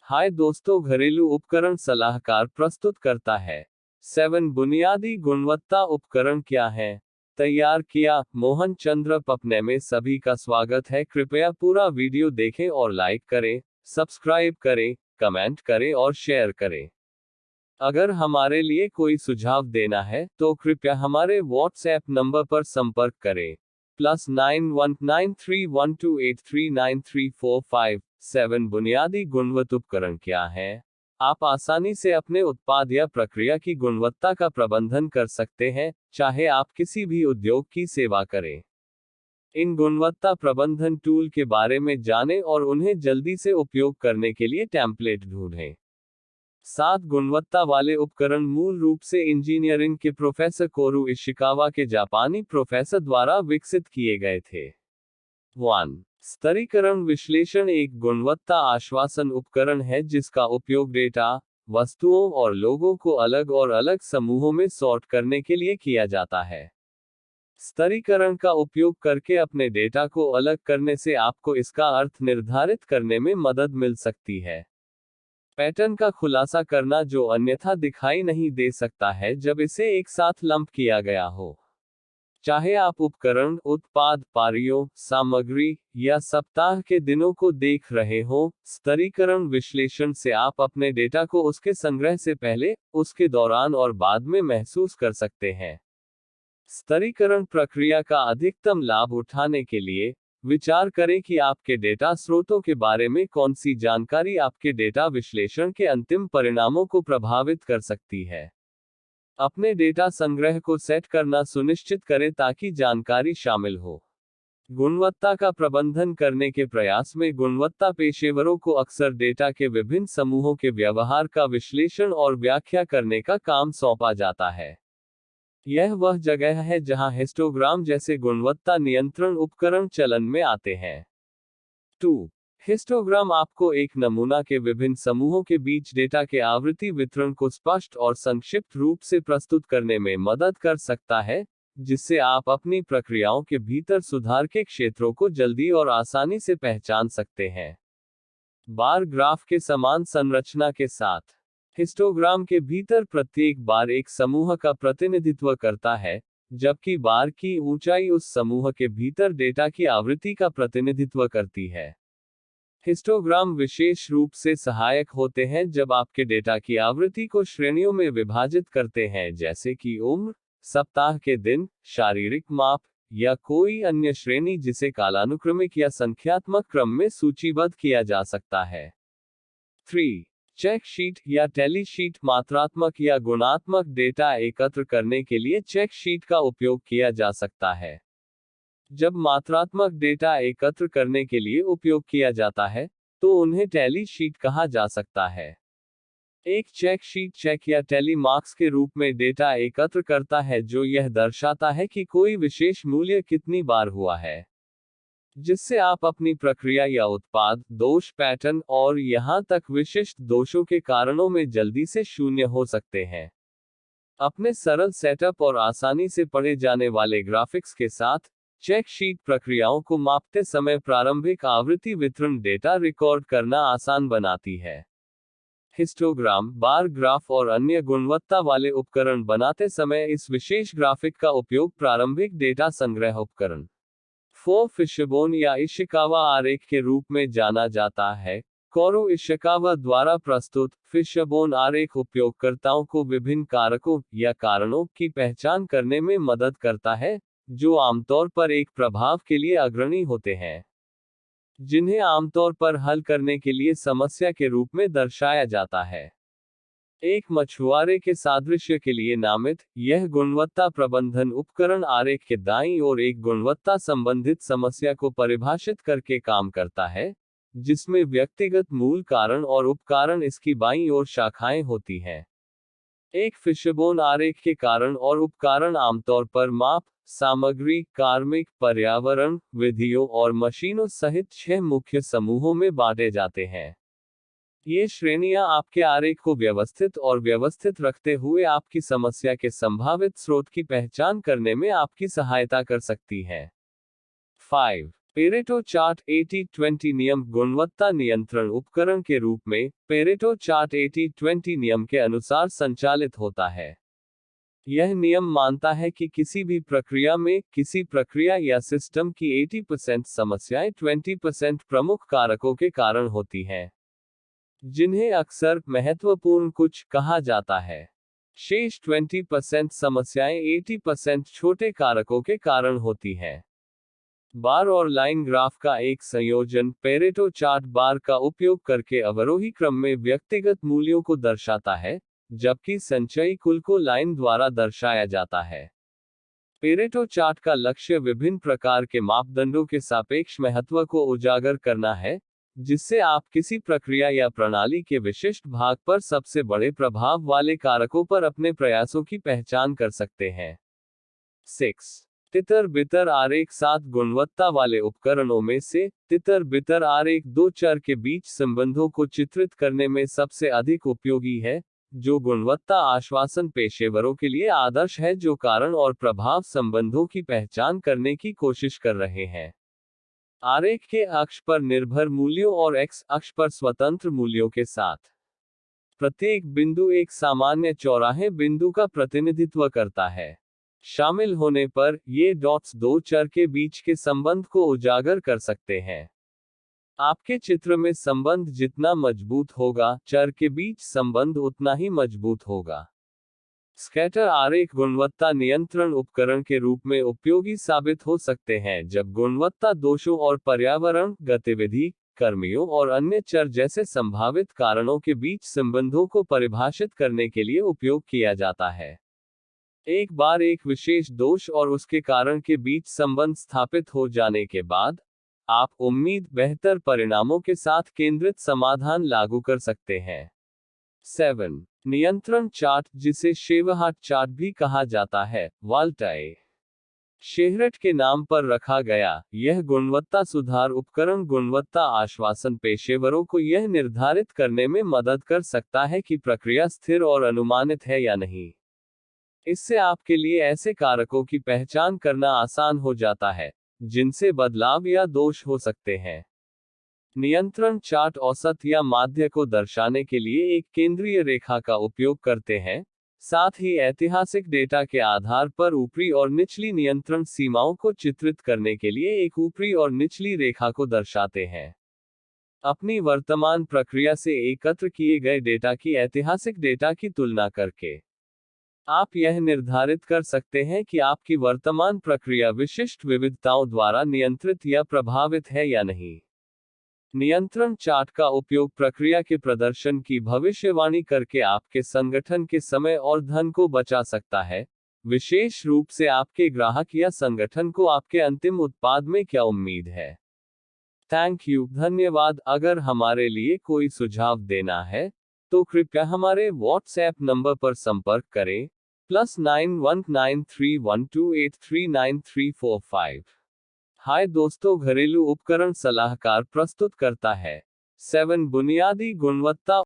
हाय दोस्तों, घरेलू उपकरण सलाहकार प्रस्तुत करता है 7 बुनियादी गुणवत्ता उपकरण क्या हैं। तैयार किया मोहन चंद्र पपने में। सभी का स्वागत है। कृपया पूरा वीडियो देखें और लाइक करें, सब्सक्राइब करें, कमेंट करें और शेयर करें। अगर हमारे लिए कोई सुझाव देना है तो कृपया हमारे व्हाट्सएप नंबर पर संपर्क करें +919312839345। 7 बुनियादी गुणवत्ता उपकरण क्या है। आप आसानी से अपने उत्पाद या प्रक्रिया की गुणवत्ता का प्रबंधन कर सकते हैं, चाहे आप किसी भी उद्योग की सेवा करें। इन गुणवत्ता प्रबंधन टूल के बारे में जानें और उन्हें जल्दी से उपयोग करने के लिए टेम्पलेट ढूंढें। 7 गुणवत्ता वाले उपकरण मूल रूप से इंजीनियरिंग के प्रोफेसर कोरू इशिकावा के जापानी प्रोफेसर द्वारा विकसित किए गए थे। 1. स्तरीकरण विश्लेषण एक गुणवत्ता आश्वासन उपकरण है जिसका उपयोग डेटा, वस्तुओं और लोगों को अलग और अलग समूहों में सॉर्ट करने के लिए किया जाता है। स्तरीकरण का उपयोग करके अपने डेटा को अलग करने से आपको इसका अर्थ निर्धारित करने में मदद मिल सकती है। पैटर्न का खुलासा करना जो अन्यथा दिखाई नहीं दे सकता है जब इसे एक साथ लंप किया गया हो। चाहे आप उपकरण, उत्पाद, पारियों, सामग्री या सप्ताह के दिनों को देख रहे हो, स्तरीकरण विश्लेषण से आप अपने डेटा को उसके संग्रह से पहले, उसके दौरान और बाद में महसूस कर सकते हैं। स्तरीकरण प्रक्रिया का अधिकतम लाभ उठाने के लिए विचार करें कि आपके डेटा स्रोतों के बारे में कौन सी जानकारी आपके डेटा विश्लेषण के अंतिम परिणामों को प्रभावित कर सकती है। अपने डेटा संग्रह को सेट करना सुनिश्चित करें ताकि जानकारी शामिल हो। गुणवत्ता का प्रबंधन करने के प्रयास में गुणवत्ता पेशेवरों को अक्सर डेटा के विभिन्न समूहों के व्यवहार का विश्लेषण और व्याख्या करने का काम सौंपा जाता है। यह वह जगह है जहां हिस्टोग्राम जैसे गुणवत्ता नियंत्रण उपकरण चलन में आते हैं। 2. हिस्टोग्राम आपको एक नमूना के विभिन्न समूहों के बीच डेटा के आवृत्ति वितरण को स्पष्ट और संक्षिप्त रूप से प्रस्तुत करने में मदद कर सकता है, जिससे आप अपनी प्रक्रियाओं के भीतर सुधार के क्षेत्रों को जल्दी और आसानी से पहचान सकते हैं। बार ग्राफ के समान संरचना के साथ, हिस्टोग्राम के भीतर प्रत्येक बार एक समूह का प्रतिनिधित्व करता है, जबकि बार की ऊंचाई उस समूह के भीतर डेटा की आवृत्ति का प्रतिनिधित्व करती है। हिस्टोग्राम विशेष रूप से सहायक होते हैं जब आपके डेटा की आवृत्ति को श्रेणियों में विभाजित करते हैं, जैसे कि उम्र, सप्ताह के दिन, शारीरिक माप, या कोई अन्य श्रेणी जिसे कालानुक्रमिक या संख्यात्मक क्रम में सूचीबद्ध किया जा सकता है। 3. चेक शीट या टैली शीट मात्रात्मक या गुणात्मक डेटा एकत्र करने के लिए चेक शीट का उपयोग किया जा सकता है। जब मात्रात्मक डेटा एकत्र करने के लिए उपयोग किया जाता है, तो उन्हें टैली शीट कहा जा सकता है। एक चेक शीट चेक या टैली मार्क्स के रूप में डेटा एकत्र करता है जो यह दर्शाता है कि कोई विशेष मूल्य कितनी बार हुआ है, जिससे आप अपनी प्रक्रिया या उत्पाद, दोष पैटर्न और यहां तक विशिष्ट दोषों के कारणों में जल्दी से शून्य हो सकते हैं। अपने सरल सेटअप और आसानी से पढ़े जाने वाले ग्राफिक्स के साथ, चेक शीट प्रक्रियाओं को मापते समय प्रारंभिक आवृत्ति वितरण डेटा रिकॉर्ड करना आसान बनाती है। हिस्टोग्राम, बार ग्राफ और अन्य गुणवत्ता वाले उपकरण बनाते समय इस विशेष ग्राफिक का उपयोग प्रारंभिक डेटा संग्रह उपकरण 4 फिशबोन या इशिकावा आरेख के रूप में जाना जाता है। कोरू इशिकावा द्वारा प्रस्तुत फिशबोन आरेख उपयोगकर्ताओं को विभिन्न कारकों या कारणों की पहचान करने में मदद करता है, जो आमतौर पर एक प्रभाव के लिए अग्रणी होते हैं, जिन्हें आमतौर पर हल करने के लिए समस्या के रूप में दर्शाया जाता है। एक मछुआरे के सादृश्य के लिए नामित, यह गुणवत्ता प्रबंधन उपकरण आरेख के दाईं ओर एक गुणवत्ता संबंधित समस्या को परिभाषित करके काम करता है, जिसमें व्यक्तिगत मूल कारण और उपकारण इसकी बाईं ओर शाखाएं होती हैं। एक फिशबोन आरेख के कारण और उपकारण आमतौर पर माप, सामग्री, कार्मिक, पर्यावरण, विधियों और मशीनों सहित 6 मुख्य समूहों में बांटे जाते हैं। ये श्रेणियां आपके आरेख को व्यवस्थित और व्यवस्थित रखते हुए आपकी समस्या के संभावित स्रोत की पहचान करने में आपकी सहायता कर सकती हैं। 5. पेरेटो चार्ट 80-20 नियम गुणवत्ता नियंत्रण उपकरण के रूप में पेरेटो चार्ट 80-20 नियम के अनुसार संचालित होता है। यह नियम मानता है कि किसी भी प्रक्रिया में किसी प्रक्रिया या सिस्टम की 80% समस्याएं 20% प्रमुख कारकों के कारण होती हैं, जिन्हें अक्सर महत्वपूर्ण कुछ कहा जाता है। शेष 20% समस्याएं 80% छोटे कारकों के कारण होती हैं। बार और लाइन ग्राफ का एक संयोजन पेरेटो चार्ट बार का उपयोग करके अवरोही क्रम में व्यक्तिगत मूल्यों को दर्शाता है, जबकि संचयी कुल को लाइन द्वारा दर्शाया जाता है। पेरेटो चार्ट का लक्ष्य विभिन्न प्रकार के मापदंडों के सापेक्ष महत्व को उजागर करना है, जिससे आप किसी प्रक्रिया या प्रणाली के विशिष्ट भाग पर सबसे बड़े प्रभाव वाले कारकों पर अपने प्रयासों की पहचान कर सकते हैं। 6. तितर बितर आरेख 7 गुणवत्ता वाले उपकरणों में से तितर बितर आरेख दो चर के बीच संबंधों को चित्रित करने में सबसे अधिक उपयोगी है, जो गुणवत्ता आश्वासन पेशेवरों के लिए आदर्श है जो कारण और प्रभाव संबंधों की पहचान करने की कोशिश कर रहे हैं। आरेख के अक्ष पर निर्भर मूल्यों और एक्स अक्ष पर स्वतंत्र मूल्यों के साथ प्रत्येक बिंदु एक सामान्य चौराहे बिंदु का प्रतिनिधित्व करता है। शामिल होने पर ये डॉट्स दो चर के बीच के संबंध को उजागर कर सकते हैं। आपके चित्र में संबंध जितना मजबूत होगा, चर के बीच संबंध उतना ही मजबूत होगा। स्कैटर आरेख गुणवत्ता नियंत्रण उपकरण के रूप में उपयोगी साबित हो सकते हैं जब गुणवत्ता दोषों और पर्यावरण, गतिविधि, कर्मियों और अन्य चर जैसे संभावित कारणों के बीच संबंधों को परिभाषित करने के लिए उपयोग किया जाता है। एक बार एक विशेष दोष और उसके कारण के बीच संबंध स्थापित हो जाने के बाद, आप उम्मीद बेहतर परिणामों के साथ केंद्रित समाधान लागू कर सकते हैं। 7. नियंत्रण चार्ट, जिसे शेवहार्ट चार्ट भी कहा जाता है, वाल्टाई शेहरट के नाम पर रखा गया। यह गुणवत्ता सुधार उपकरण गुणवत्ता आश्वासन पेशेवरों को यह निर्धारित करने में मदद कर सकता है कि प्रक्रिया स्थिर और अनुमानित है या नहीं। इससे आपके लिए ऐसे कारकों की पहचान करना आसान हो जाता है, जिनसे बदलाव या दोष हो सकते हैं। नियंत्रण चार्ट औसत या माध्य को दर्शाने के लिए एक केंद्रीय रेखा का उपयोग करते हैं, साथ ही ऐतिहासिक डेटा के आधार पर ऊपरी और निचली नियंत्रण सीमाओं को चित्रित करने के लिए एक ऊपरी और निचली रेखा को दर्शाते हैं। अपनी वर्तमान प्रक्रिया से एकत्र किए गए डेटा की ऐतिहासिक डेटा की तुलना करके आप यह निर्धारित कर सकते हैं कि आपकी वर्तमान प्रक्रिया विशिष्ट विविधताओं द्वारा नियंत्रित या प्रभावित है या नहीं। नियंत्रण चार्ट का उपयोग प्रक्रिया के प्रदर्शन की भविष्यवाणी करके आपके संगठन के समय और धन को बचा सकता है, विशेष रूप से आपके ग्राहक या संगठन को आपके अंतिम उत्पाद में क्या उम्मीद है। थैंक यू, धन्यवाद। अगर हमारे लिए कोई सुझाव देना है तो कृपया हमारे व्हाट्सएप नंबर पर संपर्क करें, +919312839345। हाय दोस्तों, घरेलू उपकरण सलाहकार प्रस्तुत करता है 7 बुनियादी गुणवत्ता